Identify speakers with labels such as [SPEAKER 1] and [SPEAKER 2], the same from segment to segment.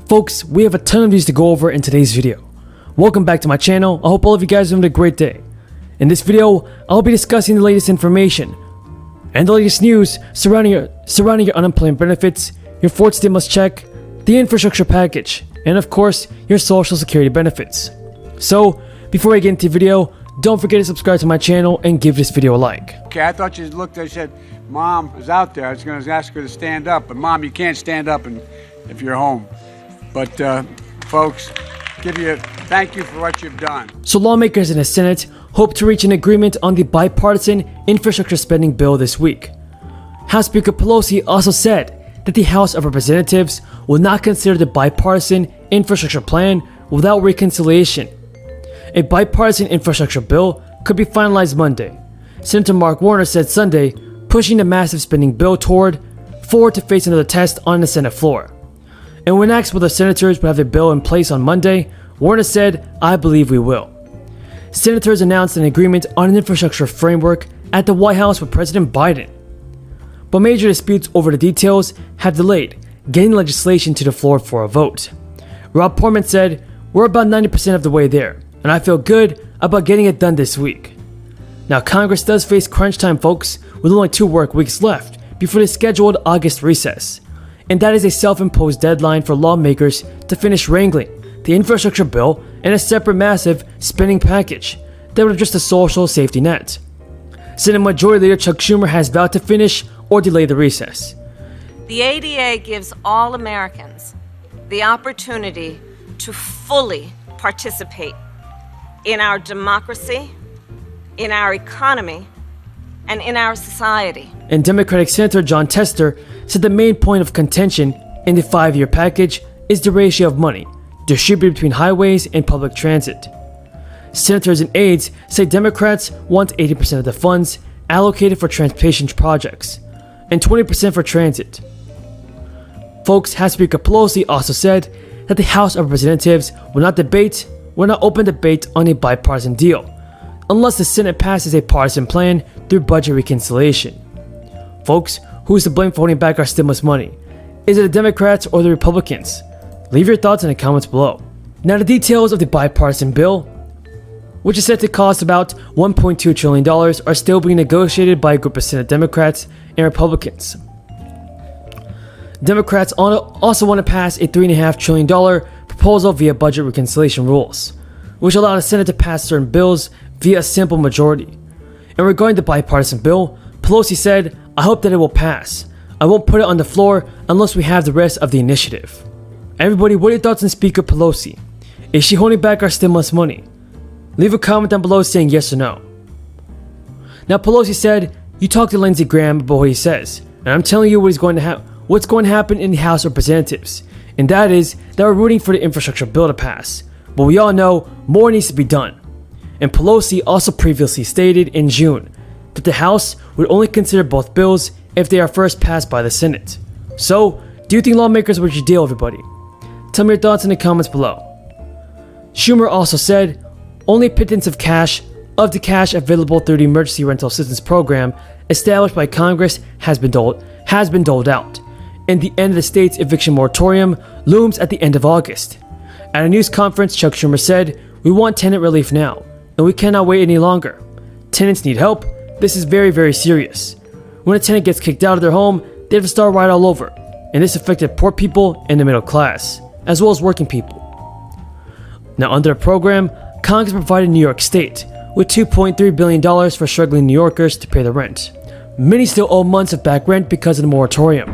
[SPEAKER 1] Folks, we have a ton of news to go over in today's video. Welcome back to my channel. I hope all of you guys are having a great day. In this video, I'll be discussing the latest information and the latest news surrounding your unemployment benefits, your fourth stimulus check, the infrastructure package, and of course, your social security benefits. So, before I get into the video, don't forget to subscribe to my channel and give this video a like.
[SPEAKER 2] Okay, I thought you looked, I said, Mom is out there. I was going to ask her to stand up, but Mom, you can't stand up if you're home. But folks, thank you for what you've done.
[SPEAKER 1] So lawmakers in the Senate hope to reach an agreement on the bipartisan infrastructure spending bill this week. House Speaker Pelosi also said that the House of Representatives will not consider the bipartisan infrastructure plan without reconciliation. A bipartisan infrastructure bill could be finalized Monday. Senator Mark Warner said Sunday, pushing the massive spending bill forward to face another test on the Senate floor. And when asked whether senators would have the bill in place on Monday, Warner said, "I believe we will." Senators announced an agreement on an infrastructure framework at the White House with President Biden. But major disputes over the details have delayed getting legislation to the floor for a vote. Rob Portman said, "We're about 90% of the way there, and I feel good about getting it done this week." Now Congress does face crunch time, folks, with only 2 work weeks left before the scheduled August recess. And that is a self-imposed deadline for lawmakers to finish wrangling the infrastructure bill and a separate massive spending package that would address the social safety net. Senate Majority Leader Chuck Schumer has vowed to finish or delay the recess.
[SPEAKER 3] The ADA gives all Americans the opportunity to fully participate in our democracy, in our economy, and in our society.
[SPEAKER 1] And Democratic Senator Jon Tester said the main point of contention in the 5-year package is the ratio of money distributed between highways and public transit. Senators and aides say Democrats want 80% of the funds allocated for transportation projects and 20% for transit. Folks, House Speaker Pelosi also said that the House of Representatives will not open debate on a bipartisan deal unless the Senate passes a partisan plan through budget reconciliation. Folks, who's to blame for holding back our stimulus money? Is it the Democrats or the Republicans? Leave your thoughts in the comments below. Now the details of the bipartisan bill, which is set to cost about $1.2 trillion, are still being negotiated by a group of Senate Democrats and Republicans. Democrats also want to pass a $3.5 trillion proposal via budget reconciliation rules, which allow the Senate to pass certain bills via a simple majority. And regarding the bipartisan bill, Pelosi said, "I hope that it will pass. I won't put it on the floor unless we have the rest of the initiative." Everybody, what are your thoughts on Speaker Pelosi? Is she holding back our stimulus money? Leave a comment down below saying yes or no. Now Pelosi said, "You talk to Lindsey Graham about what he says, and I'm telling you what's going to happen in the House of Representatives, and that is that we're rooting for the infrastructure bill to pass. But we all know more needs to be done." And Pelosi also previously stated in June that the House would only consider both bills if they are first passed by the Senate. So, do you think lawmakers would reach a deal, everybody? Tell me your thoughts in the comments below. Schumer also said, only pittance of the cash available through the Emergency Rental Assistance Program established by Congress has been doled out, and the end of the state's eviction moratorium looms at the end of August. At a news conference, Chuck Schumer said, "We want tenant relief now, and we cannot wait any longer. Tenants need help. This is very, very serious. When a tenant gets kicked out of their home, they have to start right all over, and this affected poor people and the middle class, as well as working people." Now under the program, Congress provided New York State with $2.3 billion for struggling New Yorkers to pay the rent. Many still owe months of back rent because of the moratorium.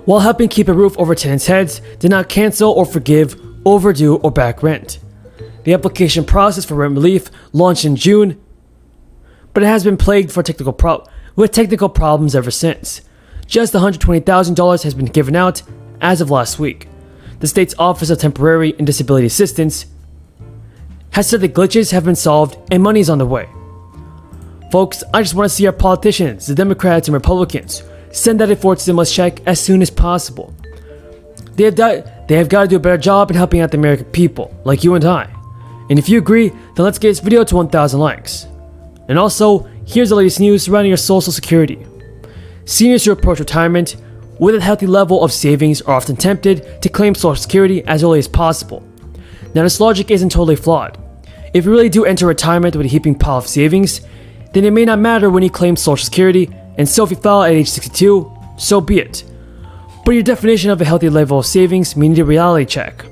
[SPEAKER 1] While helping keep a roof over tenants' heads, did not cancel or forgive overdue or back rent. The application process for rent relief launched in June, but it has been plagued with technical problems ever since. Just $120,000 has been given out as of last week. The state's Office of Temporary and Disability Assistance has said the glitches have been solved and money is on the way. Folks, I just want to see our politicians, the Democrats and Republicans, send out a fourth stimulus check as soon as possible. They have got to do a better job in helping out the American people, like you and I. And if you agree, then let's get this video to 1,000 likes. And also, here's the latest news surrounding your Social Security. Seniors who approach retirement with a healthy level of savings are often tempted to claim Social Security as early as possible. Now, this logic isn't totally flawed. If you really do enter retirement with a heaping pile of savings, then it may not matter when you claim Social Security, and so if you file at age 62, so be it. But your definition of a healthy level of savings may need a reality check.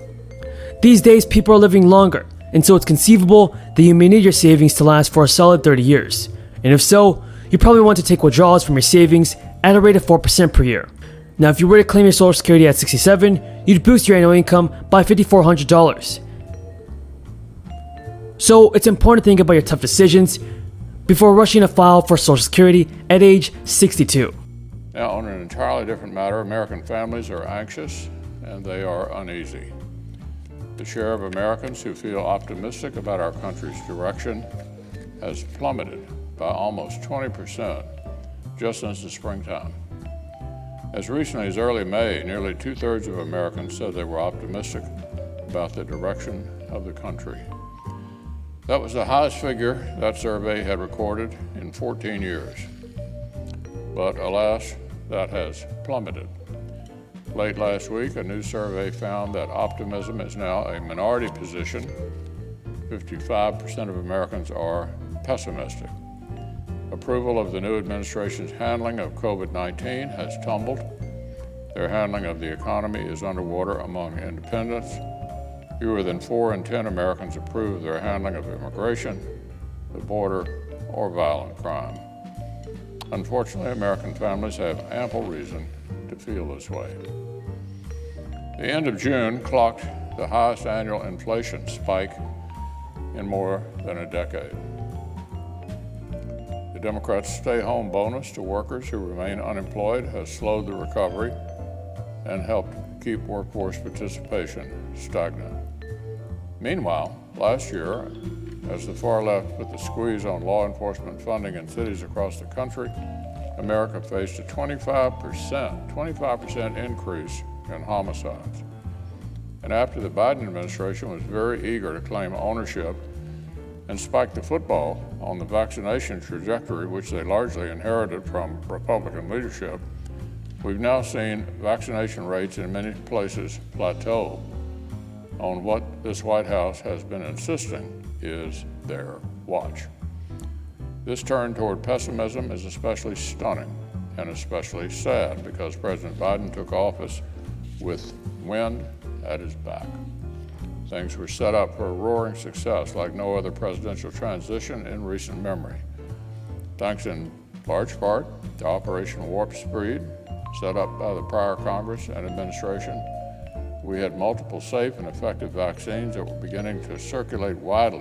[SPEAKER 1] These days, people are living longer, and so it's conceivable that you may need your savings to last for a solid 30 years. And if so, you probably want to take withdrawals from your savings at a rate of 4% per year. Now, if you were to claim your Social Security at 67, you'd boost your annual income by $5,400. So it's important to think about your tough decisions before rushing to file for Social Security at age 62.
[SPEAKER 4] Now, on an entirely different matter, American families are anxious and they are uneasy. The share of Americans who feel optimistic about our country's direction has plummeted by almost 20% just since the springtime. As recently as early May, nearly 2/3 of Americans said they were optimistic about the direction of the country. That was the highest figure that survey had recorded in 14 years. But alas, that has plummeted. Late last week, a new survey found that optimism is now a minority position. 55% of Americans are pessimistic. Approval of the new administration's handling of COVID-19 has tumbled. Their handling of the economy is underwater among independents. Fewer than 4 in 10 Americans approve of their handling of immigration, the border, or violent crime. Unfortunately, American families have ample reason to feel this way. The end of June clocked the highest annual inflation spike in more than a decade. The Democrats' stay-home bonus to workers who remain unemployed has slowed the recovery and helped keep workforce participation stagnant. Meanwhile, last year, as the far left put the squeeze on law enforcement funding in cities across the country, America faced a 25% increase in homicides. And after the Biden administration was very eager to claim ownership and spike the football on the vaccination trajectory, which they largely inherited from Republican leadership, we've now seen vaccination rates in many places plateau on what this White House has been insisting is their watch. This turn toward pessimism is especially stunning and especially sad because President Biden took office with wind at his back. Things were set up for a roaring success like no other presidential transition in recent memory. Thanks in large part to Operation Warp Speed, set up by the prior Congress and administration, we had multiple safe and effective vaccines that were beginning to circulate widely.